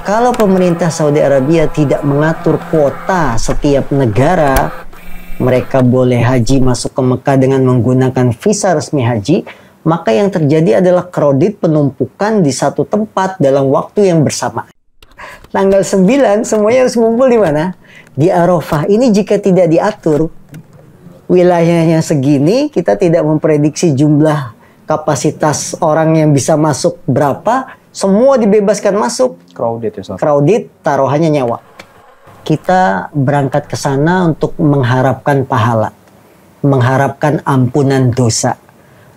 Kalau pemerintah Saudi Arabia tidak mengatur kuota setiap negara, mereka boleh haji masuk ke Mekah dengan menggunakan visa resmi haji, maka yang terjadi adalah kredit penumpukan di satu tempat dalam waktu yang bersamaan. Tanggal 9 semuanya harus ngumpul di mana? Di Arafah. Ini jika tidak diatur, wilayahnya segini, kita tidak memprediksi jumlah kapasitas orang yang bisa masuk berapa, semua dibebaskan masuk. Crowded ya, Ustaz. Crowded, taruhannya nyawa. Kita berangkat ke sana untuk mengharapkan pahala, mengharapkan ampunan dosa,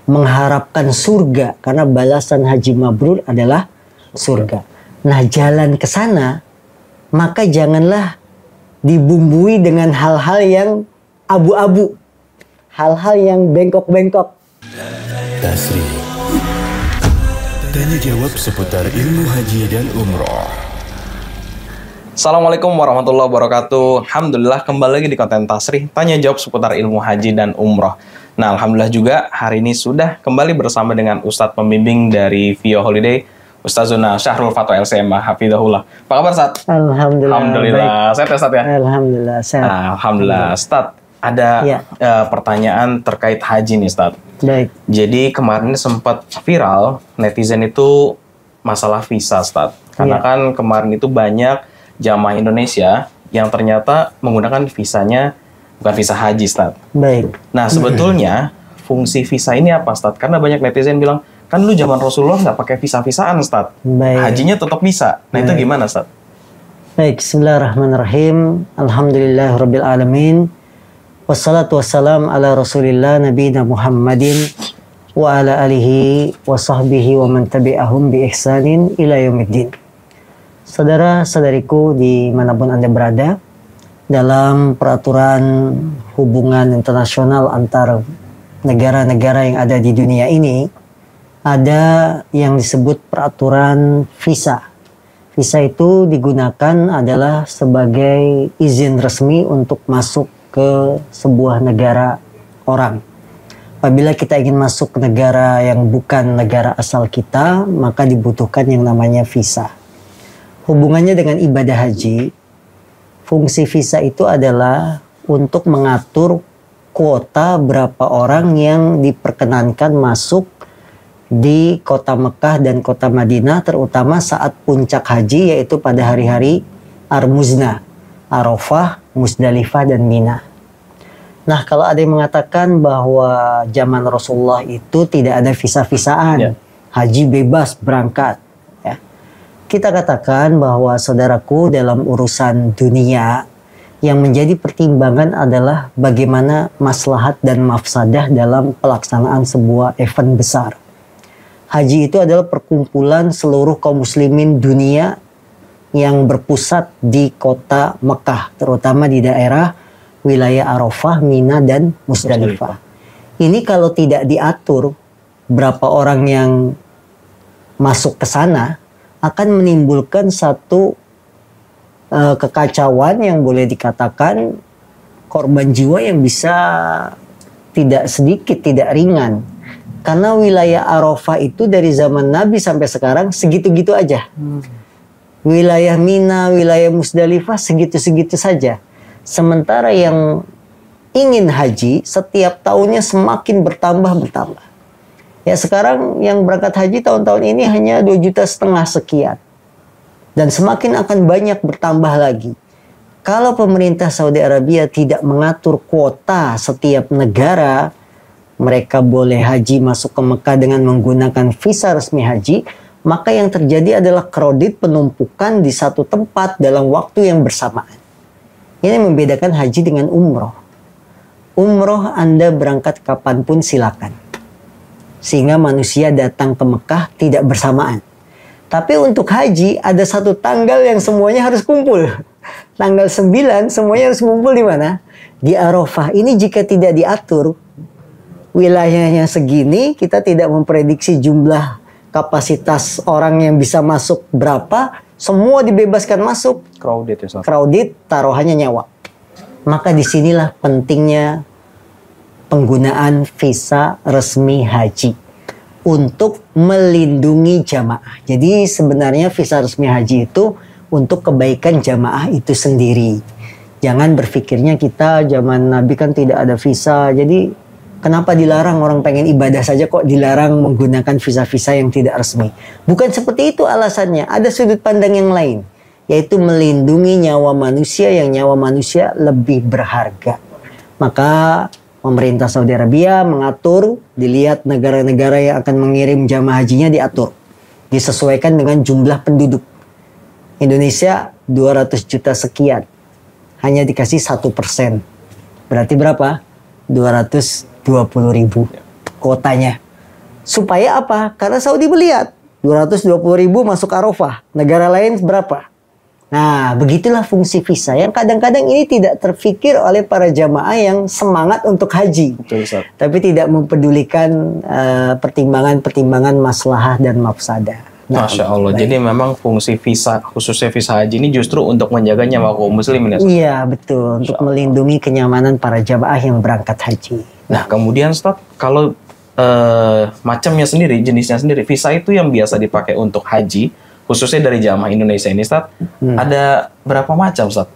mengharapkan surga, karena balasan haji mabrur adalah surga. Nah, jalan ke sana, maka janganlah dibumbui dengan hal-hal yang abu-abu, hal-hal yang bengkok-bengkok. Tasri, tanya jawab seputar ilmu haji dan umroh. Assalamualaikum warahmatullahi wabarakatuh. Alhamdulillah, kembali lagi di konten Tasri, tanya jawab seputar ilmu haji dan umroh. Nah, alhamdulillah juga hari ini sudah kembali bersama dengan Ustadz pembimbing dari Vio Holiday, Ustazuna Syahrul Fatwa LCMA, hafidhahullah. Apa kabar, Ustadz? Alhamdulillah. Alhamdulillah. Sehat ya, Ustadz ya? Alhamdulillah, sehat. Nah, alhamdulillah. Ustadz, ada pertanyaan terkait haji nih, Ustadz. Baik. Jadi kemarin sempat viral, netizen itu masalah visa, Ustadz. Karena kan kemarin itu banyak jamaah Indonesia yang ternyata menggunakan visanya bukan visa haji, Ustadz. Baik. Nah, sebetulnya fungsi visa ini apa, Ustadz? Karena banyak netizen bilang, kan dulu zaman Rasulullah nggak pakai visa-visaan, Ustadz. Baik. Hajinya tetap bisa. Nah, itu gimana, Ustadz? Baik, bismillahirrahmanirrahim. Alhamdulillahirabbil alamin. Wassalatu wassalam ala Rasulillah nabiyina Muhammadin wa ala alihi wa sahbihi wa man tabi'ahum bi ihsanin ila yaumiddin. Saudara-saudariku dimanapun Anda berada, dalam peraturan hubungan internasional antar negara-negara yang ada di dunia ini, ada yang disebut peraturan visa. Visa itu digunakan adalah sebagai izin resmi untuk masuk ke sebuah negara orang. Apabila kita ingin masuk ke negara yang bukan negara asal kita, maka dibutuhkan yang namanya visa. Hubungannya dengan ibadah haji, fungsi visa itu adalah untuk mengatur kuota berapa orang yang diperkenankan masuk di kota Mekah dan kota Madinah, terutama saat puncak haji, yaitu pada hari-hari Armuzna, Arafah, Musdalifah, dan Mina. Nah, kalau ada yang mengatakan bahwa zaman Rasulullah itu tidak ada visa-visaan, haji bebas berangkat, ya. Kita katakan bahwa saudaraku, dalam urusan dunia, yang menjadi pertimbangan adalah bagaimana maslahat dan mafsadah dalam pelaksanaan sebuah event besar. Haji itu adalah perkumpulan seluruh kaum muslimin dunia yang berpusat di kota Mekah, terutama di daerah wilayah Arafah, Mina, dan Musdalifah. Ini kalau tidak diatur berapa orang yang masuk ke sana, akan menimbulkan satu kekacauan yang boleh dikatakan korban jiwa yang bisa tidak sedikit, tidak ringan. Karena wilayah Arafah itu dari zaman Nabi sampai sekarang segitu-gitu aja. Wilayah Mina, wilayah Musdalifah segitu-segitu saja. Sementara yang ingin haji setiap tahunnya semakin bertambah. Ya, sekarang yang berangkat haji tahun-tahun ini hanya 2,5 juta sekian. Dan semakin akan banyak bertambah lagi. Kalau pemerintah Saudi Arabia tidak mengatur kuota setiap negara, mereka boleh haji masuk ke Mekah dengan menggunakan visa resmi haji, maka yang terjadi adalah kredit penumpukan di satu tempat dalam waktu yang bersamaan. Ini membedakan haji dengan umroh. Umroh Anda berangkat kapanpun silakan. Sehingga manusia datang ke Mekah tidak bersamaan. Tapi untuk haji ada satu tanggal yang semuanya harus kumpul. Tanggal 9 semuanya harus kumpul di mana? Di Arafah. Ini jika tidak diatur, wilayahnya segini, kita tidak memprediksi jumlah kapasitas orang yang bisa masuk berapa, semua dibebaskan masuk. Crowded ya, Ustaz. Crowded, taruhannya nyawa. Maka disinilah pentingnya penggunaan visa resmi haji untuk melindungi jamaah. Jadi sebenarnya visa resmi haji itu untuk kebaikan jamaah itu sendiri. Jangan berpikirnya kita zaman Nabi kan tidak ada visa, jadi kenapa dilarang orang pengen ibadah saja kok dilarang menggunakan visa-visa yang tidak resmi. Bukan seperti itu alasannya, ada sudut pandang yang lain, yaitu melindungi nyawa manusia yang nyawa manusia lebih berharga. Maka pemerintah Saudi Arabia mengatur, dilihat negara-negara yang akan mengirim jamaah hajinya diatur. Disesuaikan dengan jumlah penduduk. Indonesia 200 juta sekian. Hanya dikasih 1%. Berarti berapa? 220.000 kotanya. Supaya apa? Karena Saudi melihat 220.000 masuk Arafah. Negara lain berapa? Nah, begitulah fungsi visa yang kadang-kadang ini tidak terfikir oleh para jamaah yang semangat untuk haji. Betul, Ustaz. Tapi tidak mempedulikan pertimbangan-pertimbangan maslahah dan mafsadah. Nah, Masya Allah. baik. Jadi memang fungsi visa, khususnya visa haji ini justru untuk menjaga nyawa kaum muslimin ya, Ustaz? Iya, betul. Untuk melindungi kenyamanan para jamaah yang berangkat haji. Nah, kemudian Ustaz, kalau macamnya sendiri, jenisnya sendiri, visa itu yang biasa dipakai untuk haji, khususnya dari jamaah Indonesia ini, Ustaz, ada berapa macam, Ustaz?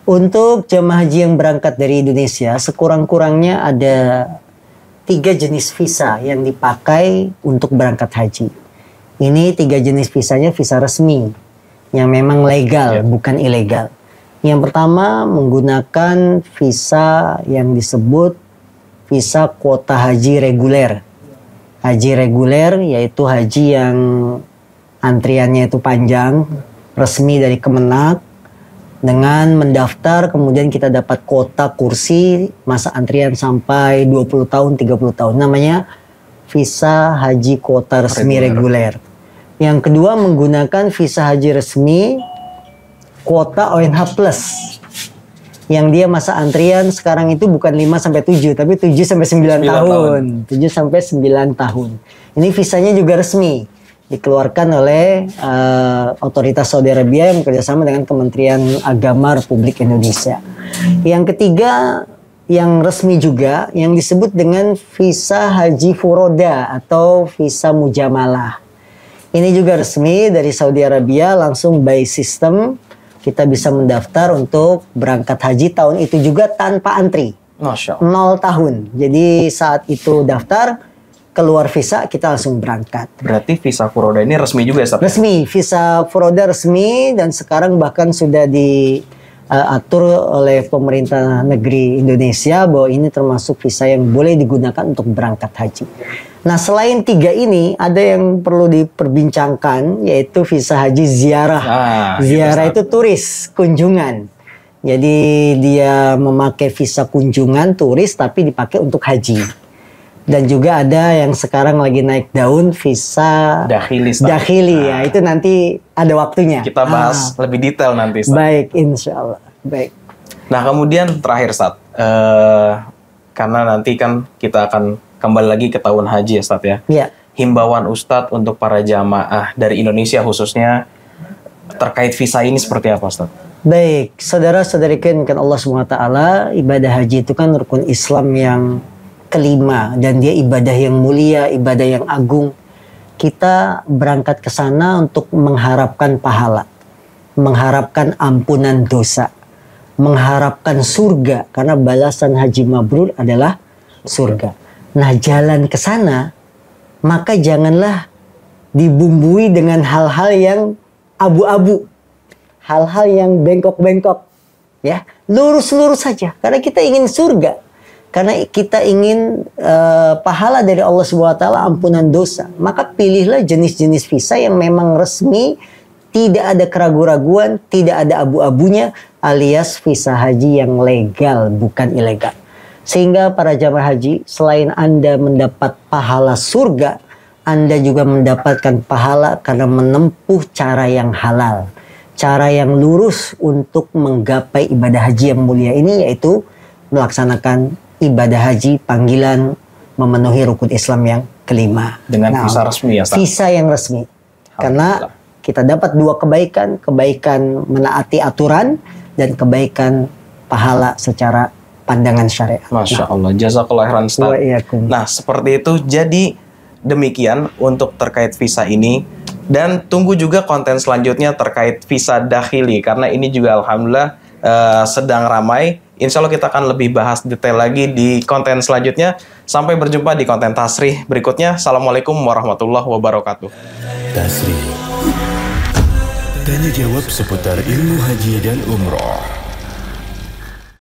Untuk jamaah haji yang berangkat dari Indonesia, sekurang-kurangnya ada 3 jenis visa yang dipakai untuk berangkat haji. Ini 3 jenis visanya visa resmi, yang memang legal, bukan ilegal. Yang pertama menggunakan visa yang disebut visa kuota haji reguler. Haji reguler yaitu haji yang antriannya itu panjang, resmi dari Kemenak. Dengan mendaftar kemudian kita dapat kuota kursi, masa antrian sampai 20 tahun, 30 tahun. Namanya visa haji kuota resmi reguler. Yang kedua menggunakan visa haji resmi kuota ONH Plus. Yang dia masa antrian sekarang itu bukan 5 sampai 7 tapi 7 sampai 9 tahun. 7 sampai 9 tahun. Ini visanya juga resmi. Dikeluarkan oleh otoritas Saudi Arabia yang bekerjasama dengan Kementerian Agama Republik Indonesia. Yang ketiga yang resmi juga yang disebut dengan visa haji furoda atau visa mujamalah. Ini juga resmi dari Saudi Arabia, langsung by system kita bisa mendaftar untuk berangkat haji tahun itu juga tanpa antri. Masya Allah. 0 tahun. Jadi saat itu daftar, keluar visa, kita langsung berangkat. Berarti visa furoda ini resmi juga ya, Ustaz? Resmi, visa furoda resmi dan sekarang bahkan sudah diatur oleh pemerintah negeri Indonesia bahwa ini termasuk visa yang boleh digunakan untuk berangkat haji. Nah, selain 3 ini ada yang perlu diperbincangkan yaitu visa haji ziarah. Ziarah itu turis, kunjungan. Jadi dia memakai visa kunjungan turis tapi dipakai untuk haji. Dan juga ada yang sekarang lagi naik daun visa dakhili ya, itu nanti ada waktunya. Kita bahas lebih detail nanti, Ustaz. Baik, insya Allah. Baik. Nah, kemudian terakhir, Ustaz, karena nanti kan kita akan kembali lagi ke tahun haji ya, Ustaz ya. Ya. Himbauan Ustadz untuk para jamaah dari Indonesia khususnya terkait visa ini seperti apa, Ustaz? Baik, saudara-saudariku kan Allah SWT, ibadah haji itu kan rukun Islam yang kelima dan dia ibadah yang mulia, ibadah yang agung. Kita berangkat ke sana untuk mengharapkan pahala, mengharapkan ampunan dosa, mengharapkan surga karena balasan haji mabrur adalah surga. Nah, jalan ke sana maka janganlah dibumbui dengan hal-hal yang abu-abu, hal-hal yang bengkok-bengkok, ya. Lurus-lurus saja karena kita ingin surga. Karena kita ingin pahala dari Allah SWT, ampunan dosa. Maka pilihlah jenis-jenis visa yang memang resmi, tidak ada keraguan-raguan, tidak ada abu-abunya, alias visa haji yang legal, bukan ilegal. Sehingga para jamaah haji, selain Anda mendapat pahala surga, Anda juga mendapatkan pahala karena menempuh cara yang halal. Cara yang lurus untuk menggapai ibadah haji yang mulia ini, yaitu melaksanakan ibadah haji panggilan memenuhi rukun Islam yang kelima. Dengan visa resmi ya, Ustaz? Visa yang resmi. Karena kita dapat 2 kebaikan. Kebaikan menaati aturan dan kebaikan pahala secara pandangan syariat. Masya Allah. Jazakallah khairan, Ustaz. Nah, seperti itu. Jadi demikian untuk terkait visa ini. Dan tunggu juga konten selanjutnya terkait visa dakhili, karena ini juga alhamdulillah sedang ramai. Insya Allah kita akan lebih bahas detail lagi di konten selanjutnya. Sampai berjumpa di konten Tasrih berikutnya. Assalamualaikum warahmatullahi wabarakatuh. Tasrih. Tanya jawab seputar ilmu haji dan umroh.